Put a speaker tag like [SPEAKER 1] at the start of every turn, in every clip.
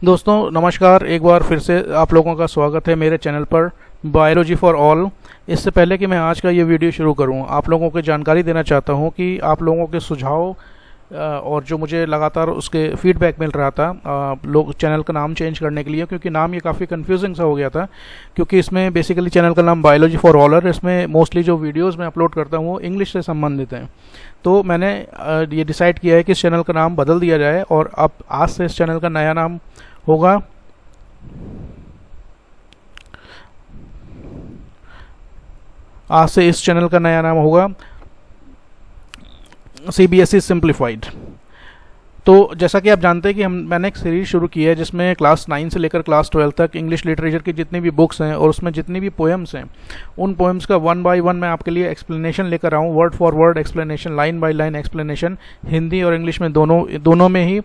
[SPEAKER 1] दोस्तों नमस्कार, एक बार फिर से आप लोगों का स्वागत है मेरे चैनल पर बायोलॉजी फॉर ऑल। इससे पहले कि मैं आज का ये वीडियो शुरू करूं, आप लोगों को जानकारी देना चाहता हूं कि आप लोगों के सुझाव और जो मुझे लगातार उसके फीडबैक मिल रहा था लोग चैनल का नाम चेंज करने के लिए, क्योंकि नाम ये काफ़ी कंफ्यूजिंग सा हो गया था। क्योंकि इसमें बेसिकली चैनल का नाम बायोलॉजी फॉर ऑल है, इसमें मोस्टली जो वीडियोस मैं अपलोड करता हूँ वो इंग्लिश से संबंधित हैं। तो मैंने ये डिसाइड किया है कि इस चैनल का नाम बदल दिया जाए और अब आज से इस चैनल का नया नाम होगा CBSE सिंप्लीफाइड। तो जैसा कि आप जानते हैं कि मैंने एक सीरीज शुरू की है जिसमें क्लास 9 से लेकर क्लास 12 तक इंग्लिश लिटरेचर की जितनी भी बुक्स हैं और उसमें जितनी भी पोएम्स हैं, उन पोएम्स का 1 बाय 1 मैं आपके लिए एक्सप्लेनेशन लेकर आऊँ, word for word explanation, line by line explanation, Hindi और इंग्लिश में दोनों में ही।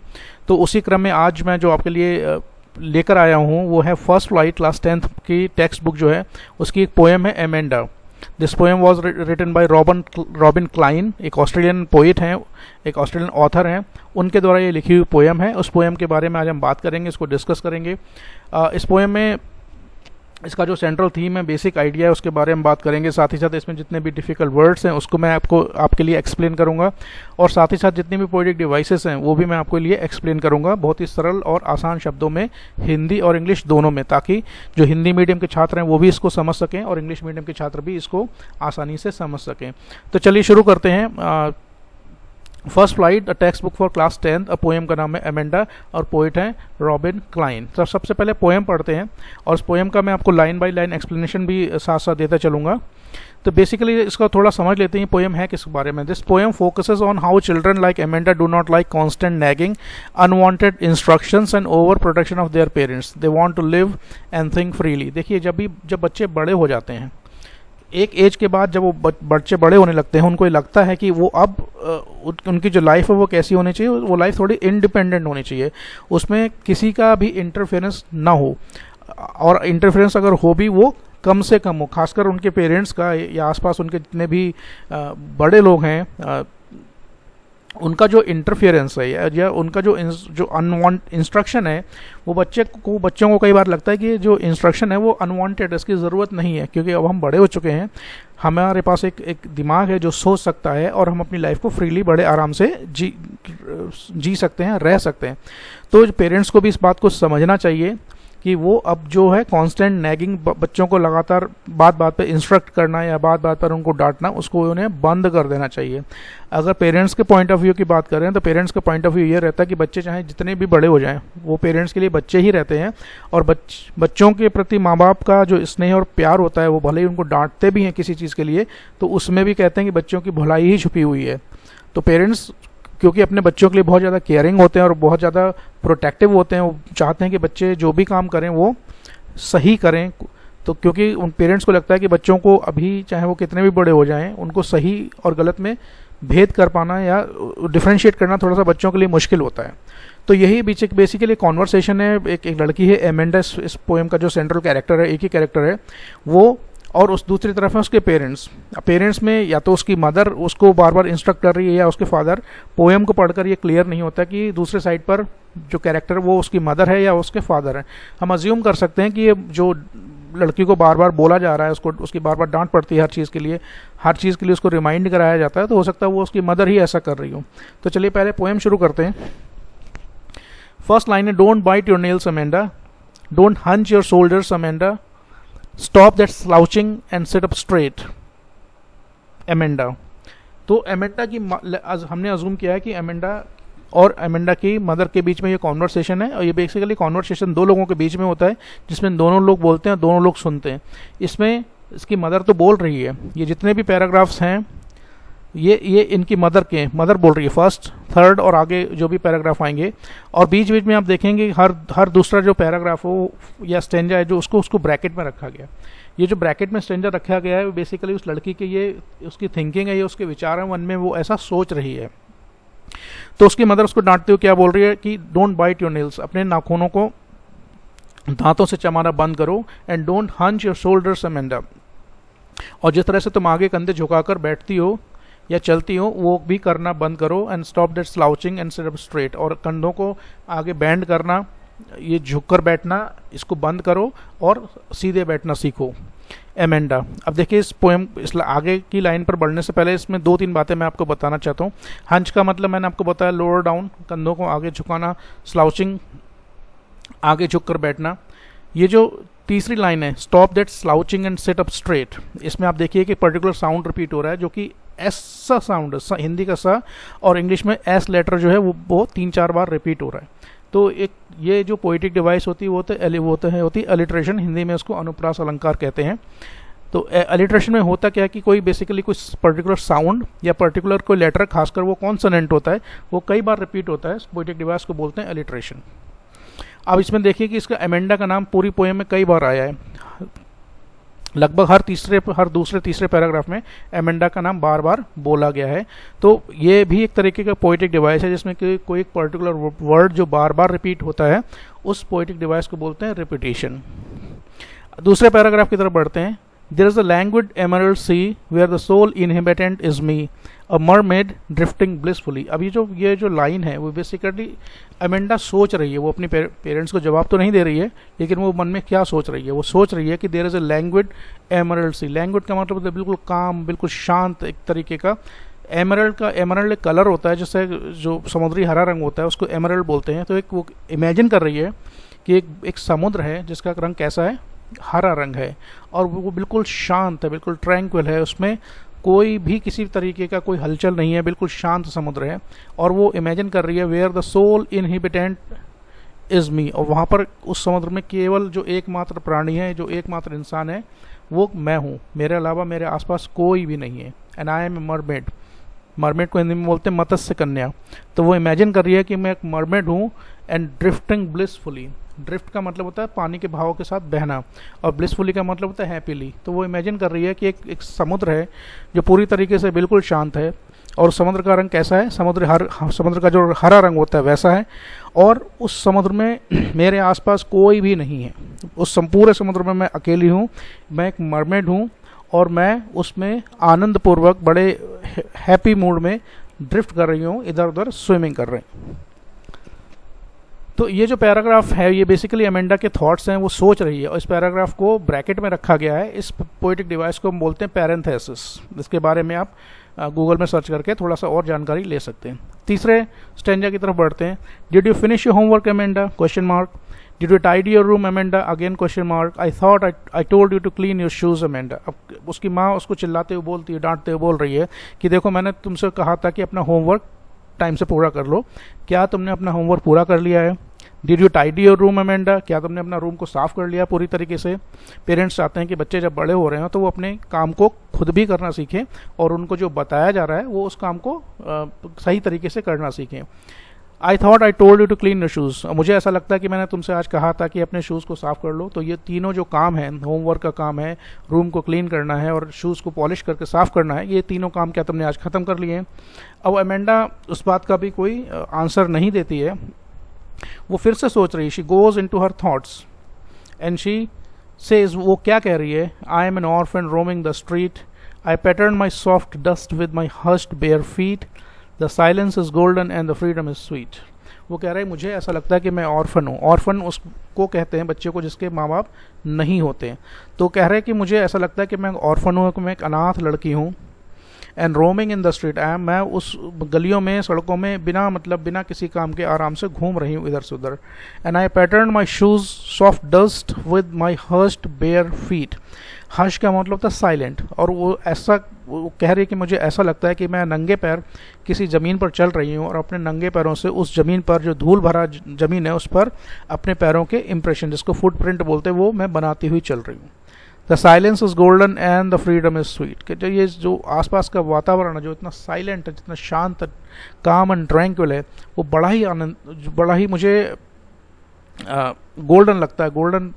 [SPEAKER 1] तो उसी क्रम में आज मैं जो आपके लिए लेकर आया हूँ वो है फर्स्ट फ्लाइट क्लास 10th की टेक्स्ट बुक जो है उसकी एक पोएम है Amanda. This poem was written by Robin Klein, एक ऑस्ट्रेलियन पोइट हैं, एक ऑस्ट्रेलियन ऑथर हैं, उनके द्वारा ये लिखी हुई पोएम है। उस पोएम के बारे में आज हम बात करेंगे, इसको डिस्कस करेंगे। इस पोएम में इसका जो सेंट्रल थीम है, बेसिक आइडिया है, उसके बारे में बात करेंगे। साथ ही साथ इसमें जितने भी डिफ़िकल्ट वर्ड्स हैं उसको मैं आपके लिए एक्सप्लेन करूंगा, और साथ ही साथ जितनी भी पोएटिक डिवाइसेस हैं वो भी मैं आपके लिए एक्सप्लेन करूंगा, बहुत ही सरल और आसान शब्दों में, हिंदी और इंग्लिश दोनों में, ताकि जो हिंदी मीडियम के छात्र हैं वो भी इसको समझ सकें और इंग्लिश मीडियम के छात्र भी इसको आसानी से समझ सकें। तो चलिए शुरू करते हैं। First flight, a text book for class 10, a poem का नाम है एमेंडा और पोइट हैं रॉबिन क्लाइन। तो सबसे पहले पोएम पढ़ते हैं और इस पोएम का मैं आपको लाइन बाय लाइन एक्सप्लेनेशन भी साथ साथ देता चलूँगा। तो बेसिकली इसका थोड़ा समझ लेते हैं पोएम है किस बारे में। This poem focuses on how children like Amanda do not like constant nagging, unwanted instructions and over protection of their parents. They want to live and think freely. देखिए, जब बच्चे बड़े हो जाते हैं, एक एज के बाद जब वो बच्चे बड़े होने लगते हैं, उनको ये लगता है कि वो अब उनकी जो लाइफ है वो कैसी होनी चाहिए, वो लाइफ थोड़ी इंडिपेंडेंट होनी चाहिए, उसमें किसी का भी इंटरफेरेंस ना हो, और इंटरफेरेंस अगर हो भी वो कम से कम हो, खासकर उनके पेरेंट्स का या आसपास उनके जितने भी बड़े लोग हैं उनका जो इंटरफेरेंस है या उनका जो अनवांट इंस्ट्रक्शन है, वो बच्चों को कई बार लगता है कि जो इंस्ट्रक्शन है वो अनवांटेड, इसकी ज़रूरत नहीं है, क्योंकि अब हम बड़े हो चुके हैं, हमारे पास एक दिमाग है जो सोच सकता है और हम अपनी लाइफ को फ्रीली बड़े आराम से जी सकते हैं, रह सकते हैं। तो पेरेंट्स को भी इस बात को समझना चाहिए कि वो अब जो है कांस्टेंट नैगिंग, बच्चों को लगातार बात बात पे इंस्ट्रक्ट करना या बात बात पर उनको डांटना, उसको उन्हें बंद कर देना चाहिए। अगर पेरेंट्स के पॉइंट ऑफ व्यू की बात करें तो पेरेंट्स का पॉइंट ऑफ व्यू ये रहता है कि बच्चे चाहे जितने भी बड़े हो जाएं, वो पेरेंट्स के लिए बच्चे ही रहते हैं, और बच्चों के प्रति माँ बाप का जो स्नेह और प्यार होता है वो भले ही उनको डांटते भी हैं किसी चीज़ के लिए, तो उसमें भी कहते हैं कि बच्चों की भलाई ही छुपी हुई है। तो पेरेंट्स क्योंकि अपने बच्चों के लिए बहुत ज़्यादा केयरिंग होते हैं और बहुत ज़्यादा प्रोटेक्टिव होते हैं, वो चाहते हैं कि बच्चे जो भी काम करें वो सही करें। तो क्योंकि उन पेरेंट्स को लगता है कि बच्चों को अभी चाहे वो कितने भी बड़े हो जाएं, उनको सही और गलत में भेद कर पाना या डिफ्रेंशिएट करना थोड़ा सा बच्चों के लिए मुश्किल होता है। तो यही बेसिकली कॉन्वर्सेशन है। एक लड़की है एमेंडा, इस पोएम का जो सेंट्रल कैरेक्टर है, एक ही कैरेक्टर है वो, और उस दूसरी तरफ है उसके पेरेंट्स में या तो उसकी मदर उसको बार बार इंस्ट्रक्ट कर रही है या उसके फादर। पोएम को पढ़कर ये क्लियर नहीं होता कि दूसरे साइड पर जो कैरेक्टर वो उसकी मदर है या उसके फादर है। हम अज्यूम कर सकते हैं कि ये जो लड़की को बार बार बोला जा रहा है, उसकी बार बार डांट पड़ती है हर चीज़ के लिए उसको रिमाइंड कराया जाता है, तो हो सकता है वो उसकी मदर ही ऐसा कर रही हो। तो चलिए पहले पोएम शुरू करते हैं। फर्स्ट लाइन है, don't bite your nails Amanda, don't hunch your shoulders Amanda, stop that slouching and sit up straight Amanda. तो एमेंडा की हमने अज्यूम किया है कि एमेंडा की मदर के बीच में ये कॉन्वर्सेशन है, और ये बेसिकली कॉन्वर्सेशन दो लोगों के बीच में होता है जिसमें दोनों लोग बोलते हैं, दोनों लोग सुनते हैं। इसमें इसकी मदर तो बोल रही है, ये जितने भी पैराग्राफ्स हैं ये इनकी मदर बोल रही है, फर्स्ट, थर्ड और आगे जो भी पैराग्राफ आएंगे, और बीच बीच में आप देखेंगे हर दूसरा जो पैराग्राफ हो या स्टेंजा है जो उसको ब्रैकेट में रखा गया। ये जो ब्रैकेट में स्टेंजा रखा गया है बेसिकली उस लड़की के, ये उसकी थिंकिंग है, ये उसके विचार हैं, मन में वो ऐसा सोच रही है। तो उसकी मदर उसको डांटते हुए क्या बोल रही है कि डोंट बाइट योर नेल्स, अपने नाखूनों को दांतों से चबाना बंद करो, and don't hunch your shoulders Amanda, और जिस तरह से तुम आगे कंधे झुकाकर बैठती हो या चलती हो वो भी करना बंद करो, and stop that slouching and sit up straight, और कंधों को आगे बैंड करना ये झुककर बैठना इसको बंद करो और सीधे बैठना सीखो। एमेंडा। अब देखिए इस पोएम, इस आगे की लाइन पर बढ़ने से पहले इसमें 2-3 बातें मैं आपको बताना चाहता हूँ। हंच का मतलब मैंने आपको बताया लोअर डाउन, कंधों को आगे झुकाना। स्लाउचिंग, आगे झुक कर बैठना। ये जो तीसरी लाइन है, stop that slouching and sit up straight, इसमें आप देखिए कि पर्टिकुलर साउंड रिपीट हो रहा है जो कि एस सा साउंड है, हिंदी का सा, और इंग्लिश में एस लेटर जो है वो 3-4 बार रिपीट हो रहा है। तो एक ये जो पोइटिक डिवाइस होती है वो होती है अलिट्रेशन, हिंदी में उसको अनुप्रास अलंकार कहते हैं। तो अलिट्रेशन में होता क्या है कि कोई बेसिकली कुछ पर्टिकुलर साउंड या पर्टिकुलर कोई लेटर, खासकर वो कॉन्सोनेंट होता है, वो कई बार रिपीट होता है, पोइटिक डिवाइस को बोलते हैं अलिट्रेशन। अब इसमें देखिए कि इसका एमेंडा का नाम पूरी पोएम में कई बार आया है, लगभग हर दूसरे तीसरे पैराग्राफ में एमेंडा का नाम बार बार बोला गया है। तो ये भी एक तरीके का पोइटिक डिवाइस है जिसमें कि कोई एक पर्टिकुलर वर्ड जो बार बार रिपीट होता है, उस पोइटिक डिवाइस को बोलते हैं रिपीटेशन। दूसरे पैराग्राफ की तरफ बढ़ते हैं। There is a languid emerald sea where the sole inhabitant is me, a mermaid drifting blissfully. अब ये जो लाइन है वो बेसिकली अमेंडा सोच रही है, वो अपने पेरेंट्स को जवाब तो नहीं दे रही है, लेकिन वो मन में क्या सोच रही है, वो सोच रही है कि there is a languid emerald सी। लैंग्विड का मतलब बिल्कुल काम, बिल्कुल शांत एक तरीके का। एमरल्ड कलर होता है, जैसे जो समुद्री हरा रंग होता है उसको एमरल्ड बोलते हैं। तो एक वो इमेजिन कर रही है कि एक समुद्र है जिसका रंग कैसा है, हरा रंग है, और वो बिल्कुल शांत है, बिल्कुल ट्रैंक्विल है, उसमें कोई भी किसी तरीके का कोई हलचल नहीं है, बिल्कुल शांत समुद्र है। और वो इमेजिन कर रही है where the sole inhabitant is me, और वहाँ पर उस समुद्र में केवल जो एकमात्र प्राणी है, जो एकमात्र इंसान है, वो मैं हूँ, मेरे अलावा मेरे आसपास कोई भी नहीं है। And I am a mermaid. Mermaid को हिंदी में बोलते हैं मत्स्य कन्या। तो वो इमेजिन कर रही है कि मैं एक मरमेड हूँ, एंड ड्रिफ्टिंग ब्लिसफुली। ड्रिफ्ट का मतलब होता है पानी के बहाव के साथ बहना, और ब्लिसफुली का मतलब होता है हैप्पीली। तो वो इमेजिन कर रही है कि एक समुद्र है जो पूरी तरीके से बिल्कुल शांत है, और समुद्र का रंग कैसा है, समुद्र का जो हरा रंग होता है वैसा है, और उस समुद्र में मेरे आसपास कोई भी नहीं है। उस पूरे समुद्र में मैं अकेली हूँ, मैं एक मरमेड हूँ, और मैं उसमें आनंदपूर्वक बड़े हैप्पी मूड में ड्रिफ्ट कर रही हूँ, इधर उधर स्विमिंग कर रही हूँ। तो ये जो पैराग्राफ है ये बेसिकली अमेंडा के थॉट्स हैं, वो सोच रही है, और इस पैराग्राफ को ब्रैकेट में रखा गया है। इस पोएटिक डिवाइस को हम बोलते हैं पैरेंथेसिस। इसके बारे में आप गूगल में सर्च करके थोड़ा सा और जानकारी ले सकते हैं। तीसरे स्टेंजा की तरफ बढ़ते हैं। Did you finish your homework Amanda, question mark. Did you tidy your room Amanda, again question mark. I thought I told you to clean your shoes Amanda. अब उसकी माँ उसको चिल्लाते हुए बोलती है, डांटते हुए बोल रही है कि देखो मैंने तुमसे कहा था कि अपना होमवर्क टाइम से पूरा कर लो, क्या तुमने अपना होमवर्क पूरा कर लिया है? Did you tidy your room Amanda, क्या तुमने अपना रूम को साफ कर लिया पूरी तरीके से? पेरेंट्स चाहते हैं कि बच्चे जब बड़े हो रहे हैं तो वो अपने काम को खुद भी करना सीखें, और उनको जो बताया जा रहा है वो उस काम को सही तरीके से करना सीखें। I thought I told you to clean your shoes, मुझे ऐसा लगता है कि मैंने तुमसे आज कहा था कि अपने शूज़ को साफ कर लो। तो ये तीनों जो काम है, होमवर्क का काम है, रूम को क्लीन करना है, और शूज़ को पॉलिश करके साफ करना है, ये तीनों काम क्या तुमने आज ख़त्म कर लिए हैं? अब अमेंडा उस बात का भी कोई आंसर नहीं देती है, वो फिर से सोच रही है। She goes into her thoughts and she says, वो क्या कह रही है? I am an orphan roaming the street, I pattern my soft dust with my hushed bare feet, the silence is golden and the freedom is sweet. वो कह रहे हैं मुझे ऐसा लगता है कि मैं ऑर्फन हूँ। ऑर्फन उसको कहते हैं बच्चे को जिसके माँ बाप नहीं होते। तो कह रहे हैं कि मुझे ऐसा लगता है कि मैं ऑर्फन हूँ, कि मैं एक अनाथ लड़की हूँ। And roaming in the street, मैं उस गलियों में, सड़कों में बिना किसी काम के आराम से घूम रही हूँ इधर से उधर। And I pattern my shoes soft dust with my harsh bare feet. Harsh का मतलब होता है साइलेंट, और वो कह रही है कि मुझे ऐसा लगता है कि मैं नंगे पैर किसी ज़मीन पर चल रही हूँ, और अपने नंगे पैरों से उस ज़मीन पर, जो धूल भरा ज़मीन है, उस पर अपने पैरों के इम्प्रेशन, जिसको फुटप्रिंट बोलते हैं, वो मैं बनाती हुई चल रही हूँ। The silence is golden and the freedom is sweet, कि जो ये जो आसपास का वातावरण है, जो इतना साइलेंट है, जितना शांत, काम एंड ट्रैंक्विल है, वो बड़ा ही मुझे गोल्डन लगता है, golden.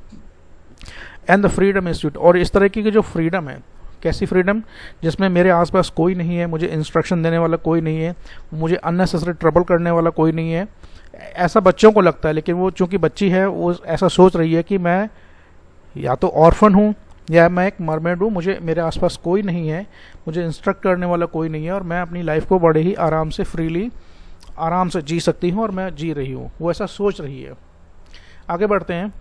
[SPEAKER 1] And the freedom is sweet, और इस तरह की जो फ्रीडम है, कैसी फ्रीडम? जिसमें मेरे आसपास कोई नहीं है, मुझे इंस्ट्रक्शन देने वाला कोई नहीं है, मुझे अननेसेसरी ट्रबल करने वाला कोई नहीं है। ऐसा बच्चों को लगता है, लेकिन वो चूंकि बच्ची है, वो ऐसा सोच रही है कि मैं या तो ऑर्फन हूँ या मैं एक मरमेड हूँ, मेरे आसपास कोई नहीं है, मुझे इंस्ट्रक्ट करने वाला कोई नहीं है, और मैं अपनी लाइफ को बड़े ही आराम से, फ्रीली, आराम से जी सकती हूँ, और मैं जी रही हूँ। वो ऐसा सोच रही है। आगे बढ़ते हैं।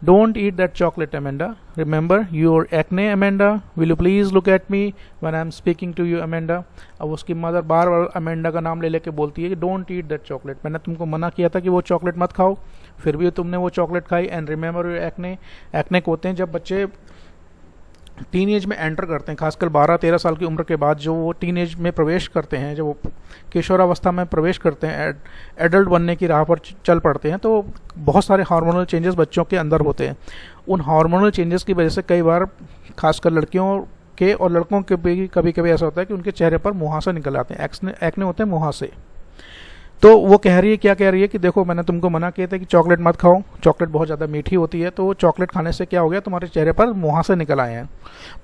[SPEAKER 1] Don't eat that chocolate Amanda, remember your acne Amanda, will you please look at me when I am speaking to you Amanda. अब उसकी मदर बार बार अमेंडा का नाम ले लेके बोलती है कि डोंट ईट दैट चॉकलेट, मैंने तुमको मना किया था कि वो चॉकलेट मत खाओ, फिर भी तुमने वो चॉकलेट खाई। And remember your acne, acne को होते हैं जब बच्चे टीन एज में एंटर करते हैं, खासकर 12-13 साल की उम्र के बाद जो वो टीन एज में प्रवेश करते हैं, जब वो किशोरावस्था में प्रवेश करते हैं, एडल्ट बनने की राह पर चल पड़ते हैं, तो बहुत सारे हार्मोनल चेंजेस बच्चों के अंदर होते हैं। उन हार्मोनल चेंजेस की वजह से कई बार खासकर लड़कियों के और लड़कों के भी कभी कभी ऐसा होता है कि उनके चेहरे पर मुहासे निकल आते हैं, एक्ने होते हैं मुहासे। तो वो कह रही है, क्या कह रही है कि देखो मैंने तुमको मना किया था कि चॉकलेट मत खाओ, चॉकलेट बहुत ज़्यादा मीठी होती है, तो वो चॉकलेट खाने से क्या हो गया, तुम्हारे चेहरे पर मुहासे निकल आए हैं,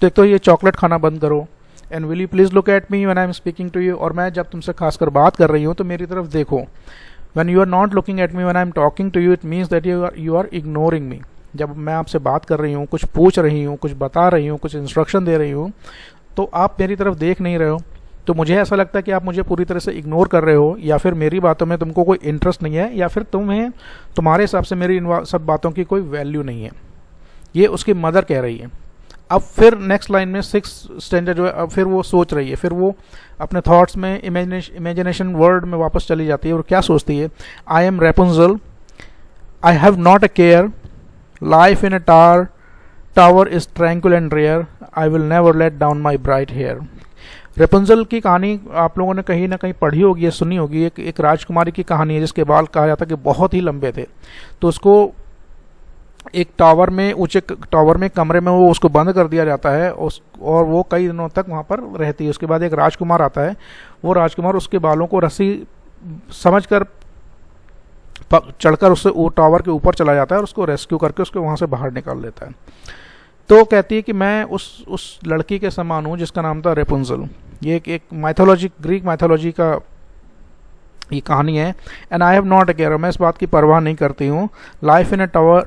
[SPEAKER 1] तो एक तो ये चॉकलेट खाना बंद करो। And will you please look at me when I am speaking to you, और मैं जब तुमसे खासकर बात कर रही हूँ तो मेरी तरफ देखो। When you are not looking at me when I am talking to you, it means that you are ignoring me. जब मैं आपसे बात कर रही हूँ, कुछ पूछ रही हूँ, कुछ बता रही हूँ, कुछ इंस्ट्रक्शन दे रही हूँ, तो आप मेरी तरफ देख नहीं रहे हो, तो मुझे ऐसा लगता है कि आप मुझे पूरी तरह से इग्नोर कर रहे हो, या फिर मेरी बातों में तुमको कोई इंटरेस्ट नहीं है, या फिर तुम्हारे हिसाब से मेरी इन सब बातों की कोई वैल्यू नहीं है। ये उसकी मदर कह रही है। अब फिर नेक्स्ट लाइन में 6th स्टैंडर्ड जो है, अब फिर वो सोच रही है, फिर वो अपने थॉट्स में इमेजिनेशन वर्ल्ड में वापस चली जाती है और क्या सोचती है, I am Rapunzel, I have not a care, life in a tower is tranquil and rare, I will never let down my bright hair. Rapunzel की कहानी आप लोगों ने कहीं ना कहीं पढ़ी होगी या सुनी होगी। एक राजकुमारी की कहानी है जिसके बाल कहा जाता है कि बहुत ही लंबे थे, तो उसको एक टावर में, ऊंचे टावर में, कमरे में वो उसको बंद कर दिया जाता है, और वो कई दिनों तक वहाँ पर रहती है। उसके बाद एक राजकुमार आता है, वो राजकुमार उसके बालों को रस्सी समझकर चढ़कर उससे वो टावर के ऊपर चला जाता है और उसको रेस्क्यू करके उसको वहाँ से बाहर निकाल लेता है। तो कहती है कि मैं उस लड़की के समान हूँ जिसका नाम था रेपुंजल। ये एक माइथोलॉजी, ग्रीक माइथोलॉजी का ये कहानी है। And I have not a care, मैं इस बात की परवाह नहीं करती हूँ। Life in a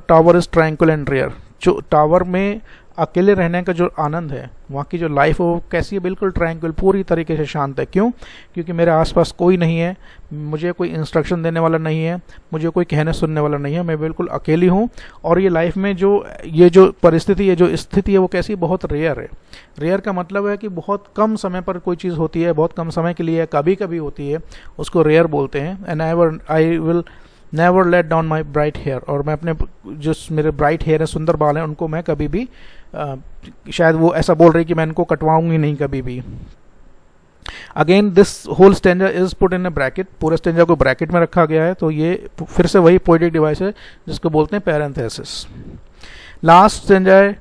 [SPEAKER 1] tower is tranquil and rare, जो टावर में अकेले रहने का जो आनंद है, वहाँ की जो लाइफ है वो कैसी है, बिल्कुल ट्रैंक्विल, पूरी तरीके से शांत है। क्यों? क्योंकि मेरे आसपास कोई नहीं है, मुझे कोई इंस्ट्रक्शन देने वाला नहीं है, मुझे कोई कहने सुनने वाला नहीं है, मैं बिल्कुल अकेली हूँ। और ये लाइफ में ये जो परिस्थिति है, जो स्थिति है, वो कैसी, बहुत रेयर है। रेयर का मतलब है कि बहुत कम समय पर कोई चीज़ होती है, बहुत कम समय के लिए, कभी कभी होती है, उसको रेयर बोलते हैं। And I will never let down my bright hair, और मैं अपने जो मेरे ब्राइट हेयर है, सुंदर बाल हैं, उनको मैं कभी भी शायद वो ऐसा बोल रही कि मैं इनको कटवाऊंगी नहीं कभी भी। Again this whole stanza is put in a bracket, पूरे स्टेंजा को ब्रैकेट में रखा गया है, तो ये फिर से वही पोएटिक डिवाइस है जिसको बोलते हैं पैरेंथेसिस। लास्ट स्टेंजा है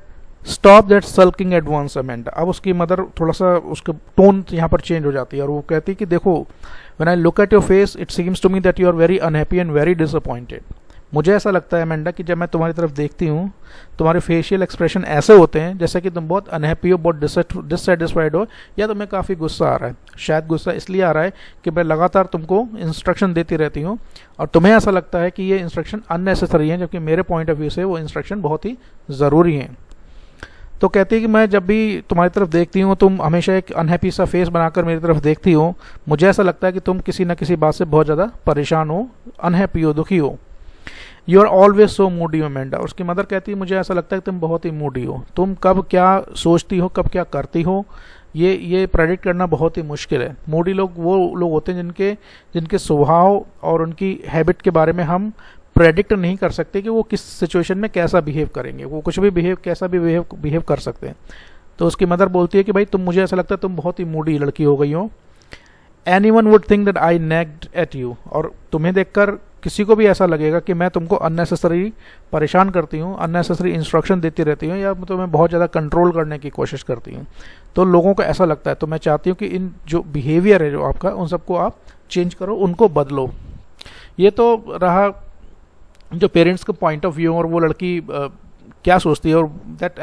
[SPEAKER 1] stop that sulking at once Amanda. अब उसकी मदर थोड़ा सा उसके टोन यहाँ पर चेंज हो जाती है और वो कहती है कि देखो, when I look at your face it seems to me that you are very unhappy and very disappointed. मुझे ऐसा लगता है अमेंडा कि जब मैं तुम्हारी तरफ देखती हूँ, तुम्हारे फेशियल एक्सप्रेशन ऐसे होते हैं जैसे कि तुम बहुत अनहैप्पी हो, बहुत डिससेटिस्फाइड हो, या तुम्हें काफ़ी गुस्सा आ रहा है। शायद गुस्सा इसलिए आ रहा है कि मैं लगातार तुमको इंस्ट्रक्शन देती रहती हूँ और तुम्हें ऐसा लगता है कि ये इंस्ट्रक्शन अननेसेसरी हैं, जबकि मेरे पॉइंट ऑफ व्यू से वो इंस्ट्रक्शन बहुत ही ज़रूरी हैं। तो कहती है कि मैं जब भी तुम्हारी तरफ देखती हूँ, तुम हमेशा एक अनहैप्पी सा फेस बनाकर मेरी तरफ देखती हो, मुझे ऐसा लगता है कि तुम किसी न किसी बात से बहुत ज़्यादा परेशान हो, अनहैप्पी हो, दुखी हो। You are always so moody Amanda. उसकी मदर कहती है मुझे ऐसा लगता है कि तुम बहुत ही मूडी हो, तुम कब क्या सोचती हो, कब क्या करती हो, ये प्रेडिक्ट करना बहुत ही मुश्किल है। मूडी लोग वो लोग होते हैं जिनके स्वभाव और उनकी हैबिट के बारे में हम प्रेडिक्ट नहीं कर सकते कि वो किस सिचुएशन में कैसा बिहेव करेंगे, वो कुछ भी कैसा भी बिहेव कर सकते हैं। तो उसकी मदर बोलती है कि भाई मुझे ऐसा लगता है तुम बहुत ही मूडी लड़की हो गई हो। Anyone would think that I nagged at you, और तुम्हें देखकर किसी को भी ऐसा लगेगा कि मैं तुमको अननेसेसरी परेशान करती हूँ, अननेसेसरी इंस्ट्रक्शन देती रहती हूँ, या तुम्हें बहुत ज़्यादा कंट्रोल करने की कोशिश करती हूँ। तो लोगों को ऐसा लगता है। तो मैं चाहती हूँ कि इन जो बिहेवियर है जो आपका, उन सबको आप चेंज करो, उनको बदलो। ये तो रहा जो पेरेंट्स का पॉइंट ऑफ व्यू और वो लड़की क्या सोचती है। और दैट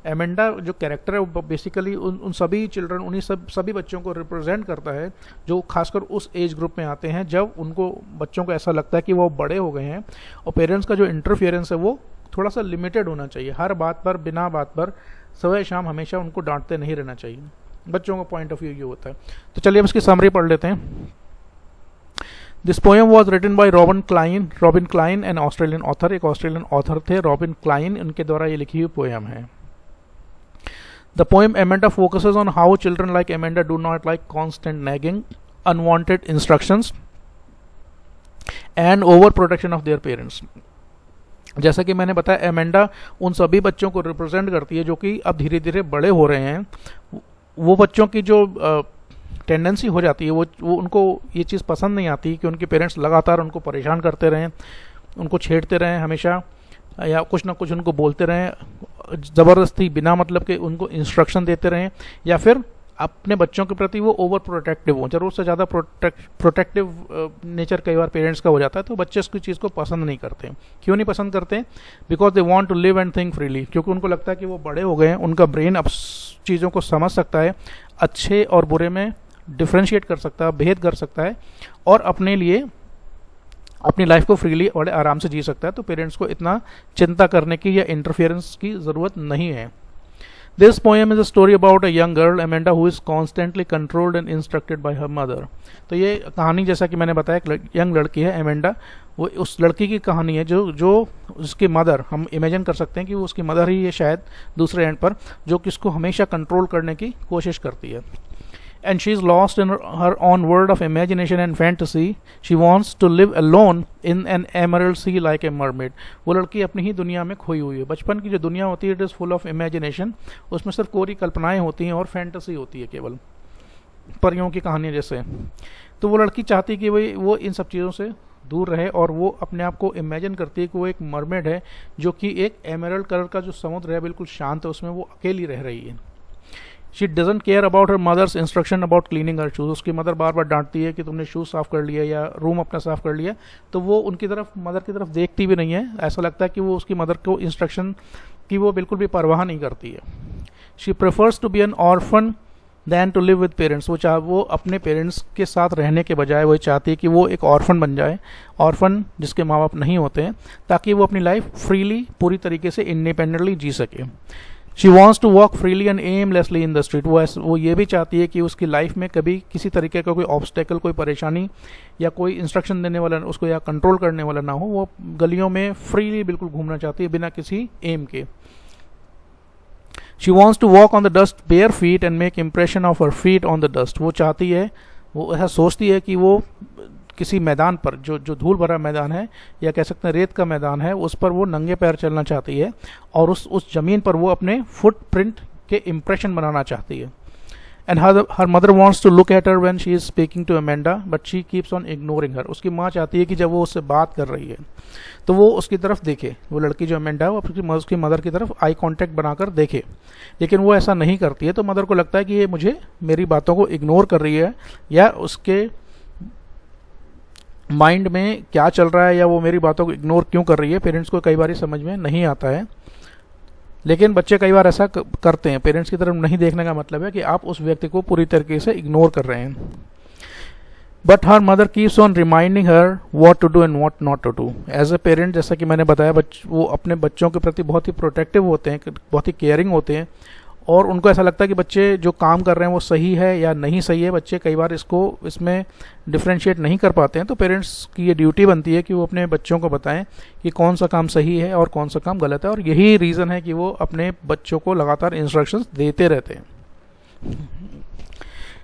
[SPEAKER 1] एमेंडा जो कैरेक्टर है वो बेसिकली उन सभी चिल्ड्रन, उन्हीं सभी बच्चों को रिप्रेजेंट करता है जो खासकर उस एज ग्रुप में आते हैं जब उनको बच्चों को ऐसा लगता है कि वो बड़े हो गए हैं, और पेरेंट्स का जो इंटरफियरेंस है वो थोड़ा सा लिमिटेड होना चाहिए। हर बात पर, बिना बात पर, सुबह शाम हमेशा उनको डांटते नहीं रहना चाहिए। बच्चों का पॉइंट ऑफ व्यू ये होता है। तो चलिए हम इसकी समरी पढ़ लेते हैं। This poem was written by Robin Klein an Australian author, एक ऑस्ट्रेलियन ऑथर थे रॉबिन क्लाइन, उनके द्वारा ये लिखी हुई पोएम है। The poem Amanda focuses on how children like Amanda do not like constant nagging, unwanted instructions and over protection of their parents. जैसा कि मैंने बताया, एमेंडा उन सभी बच्चों को रिप्रेजेंट करती है जो कि अब धीरे धीरे बड़े हो रहे हैं। वो बच्चों की जो टेंडेंसी हो जाती है, वो उनको ये चीज़ पसंद नहीं आती कि उनके पेरेंट्स लगातार उनको परेशान करते रहें, उनको छेड़ते रहें हमेशा, या कुछ ना कुछ उनको बोलते रहें, ज़बरदस्ती बिना मतलब के उनको इंस्ट्रक्शन देते रहें, या फिर अपने बच्चों के प्रति वो ओवर प्रोटेक्टिव हो, ज़रूरत से ज़्यादा प्रोटेक्टिव नेचर कई बार पेरेंट्स का हो जाता है। तो बच्चे इसकी चीज़ को पसंद नहीं करते। क्यों नहीं पसंद करते? Because they want to live and think freely, क्योंकि उनको लगता है कि वो बड़े हो गए हैं, उनका ब्रेन अब चीज़ों को समझ सकता है, अच्छे और बुरे में डिफ्रेंशिएट कर सकता है, भेद कर सकता है, और अपने लिए अपनी लाइफ को फ्रीली और आराम से जी सकता है। तो पेरेंट्स को इतना चिंता करने की या इंटरफेरेंस की ज़रूरत नहीं है। This poem is a story about a young girl, Amanda, who is constantly controlled and instructed by her mother. तो ये कहानी, जैसा कि मैंने बताया, एक यंग लड़की है एमेंडा, वो उस लड़की की कहानी है जो उसकी मदर, हम इमेजिन कर सकते हैं कि वो उसकी मदर ही है शायद दूसरे एंड पर, जो कि उसको हमेशा कंट्रोल करने की कोशिश करती है। And she is lost in her own world of imagination and fantasy. She wants to live alone in an emerald sea like a mermaid. वो लड़की अपनी ही दुनिया में खोई हुई है। बचपन की जो दुनिया होती है, it is full of imagination, उसमें सिर्फ कोरी कल्पनाएं होती हैं और फैंटेसी होती है, केवल परियों की कहानियाँ जैसे। तो वो लड़की चाहती है कि वो इन सब चीज़ों से दूर रहे, और वो अपने आप को इमेजिन करती है कि वो एक मरमेड है, जो कि एक एमरल्ड कलर का जो समुद्र है बिल्कुल शांत है, उसमें वो अकेली रह रही है। She doesn't care about her mother's instruction about cleaning her shoes. उसकी मदर बार बार डांटती है कि तुमने शूज़ साफ़ कर लिया या रूम अपना साफ़ कर लिया, तो वो उनकी तरफ, मदर की तरफ देखती भी नहीं है। ऐसा लगता है कि वो उसकी मदर को इंस्ट्रक्शन की वो बिल्कुल भी परवाह नहीं करती है। She prefers to be an orphan than to live with parents. वो अपने पेरेंट्स के साथ रहने के बजाय वो चाहती है कि वो एक ऑर्फन बन जाए, ऑर्फन जिसके माँ बाप नहीं होते हैं, ताकि वो अपनी लाइफ फ्रीली, पूरी तरीके से इंडिपेंडेंटली जी सके। She wants to walk freely and aimlessly in the street. वो ये भी चाहती है कि उसकी लाइफ में कभी किसी तरीके का कोई ऑब्स्टेकल, कोई परेशानी या कोई इंस्ट्रक्शन देने वाला उसको या कंट्रोल करने वाला ना हो। वो गलियों में फ्रीली बिल्कुल घूमना चाहती है, बिना किसी एम के। She wants to walk on the dust bare feet and make impression of her feet on the dust. वो चाहती है, वो ऐसा सोचती है कि वो किसी मैदान पर, जो धूल भरा मैदान है, या कह सकते हैं रेत का मैदान है, उस पर वो नंगे पैर चलना चाहती है, और उस जमीन पर वो अपने फुटप्रिंट के इम्प्रेशन बनाना चाहती है। And her mother wants to look at her when she is speaking to Amanda but she keeps on ignoring her. उसकी माँ चाहती है कि जब वो उससे बात कर रही है तो वो उसकी तरफ देखे, वो लड़की जो अमेंडा है वो उसकी मदर की तरफ आई कांटेक्ट बनाकर देखे, लेकिन वो ऐसा नहीं करती है। तो मदर को लगता है कि ये मुझे, मेरी बातों को इग्नोर कर रही है, या उसके माइंड में क्या चल रहा है, या वो मेरी बातों को इग्नोर क्यों कर रही है, पेरेंट्स को कई बार समझ में नहीं आता है। लेकिन बच्चे कई बार ऐसा करते हैं। पेरेंट्स की तरफ नहीं देखने का मतलब है कि आप उस व्यक्ति को पूरी तरीके से इग्नोर कर रहे हैं। But her mother keeps on reminding her what to do and what not to do. As a parent, जैसा कि मैंने बताया, वो अपने बच्चों के प्रति बहुत ही प्रोटेक्टिव होते हैं, बहुत ही केयरिंग होते हैं, और उनको ऐसा लगता है कि बच्चे जो काम कर रहे हैं वो सही है या नहीं सही है। बच्चे कई बार इसमें डिफ्रेंशिएट नहीं कर पाते हैं। तो पेरेंट्स की ये ड्यूटी बनती है कि वो अपने बच्चों को बताएं कि कौन सा काम सही है और कौन सा काम गलत है, और यही रीज़न है कि वो अपने बच्चों को लगातार इंस्ट्रक्शंस देते रहते हैं।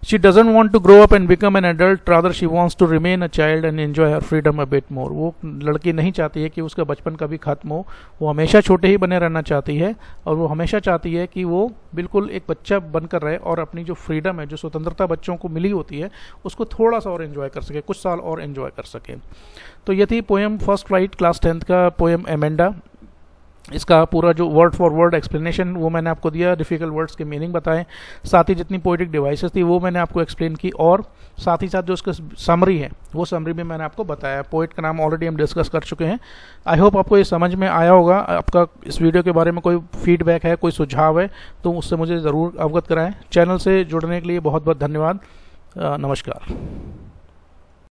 [SPEAKER 1] She doesn't want to grow up and become an adult, rather she wants to remain a child and enjoy her freedom a bit more. वो लड़की नहीं चाहती है कि उसका बचपन कभी खत्म हो, वो हमेशा छोटे ही बने रहना चाहती है, और वो हमेशा चाहती है कि वो बिल्कुल एक बच्चा बनकर रहे, और अपनी जो फ्रीडम है, जो स्वतंत्रता बच्चों को मिली होती है, उसको थोड़ा सा और एंजॉय कर सके, कुछ साल और एंजॉय कर सके। तो ये थी poem first right class 10th का पोएम एमेंडा। इसका पूरा जो वर्ड फॉर वर्ड एक्सप्लेनेशन वो मैंने आपको दिया, डिफिकल्ट वर्ड्स के मीनिंग बताएं, साथ ही जितनी पोइटिक डिवाइसेस थी वो मैंने आपको एक्सप्लेन की, और साथ ही साथ जो उसका समरी है वो समरी भी मैंने आपको बताया। पोइट का नाम ऑलरेडी हम डिस्कस कर चुके हैं। आई होप आपको ये समझ में आया होगा। आपका इस वीडियो के बारे में कोई फीडबैक है, कोई सुझाव है, तो उससे मुझे ज़रूर अवगत कराएं। चैनल से जुड़ने के लिए बहुत बहुत धन्यवाद। नमस्कार।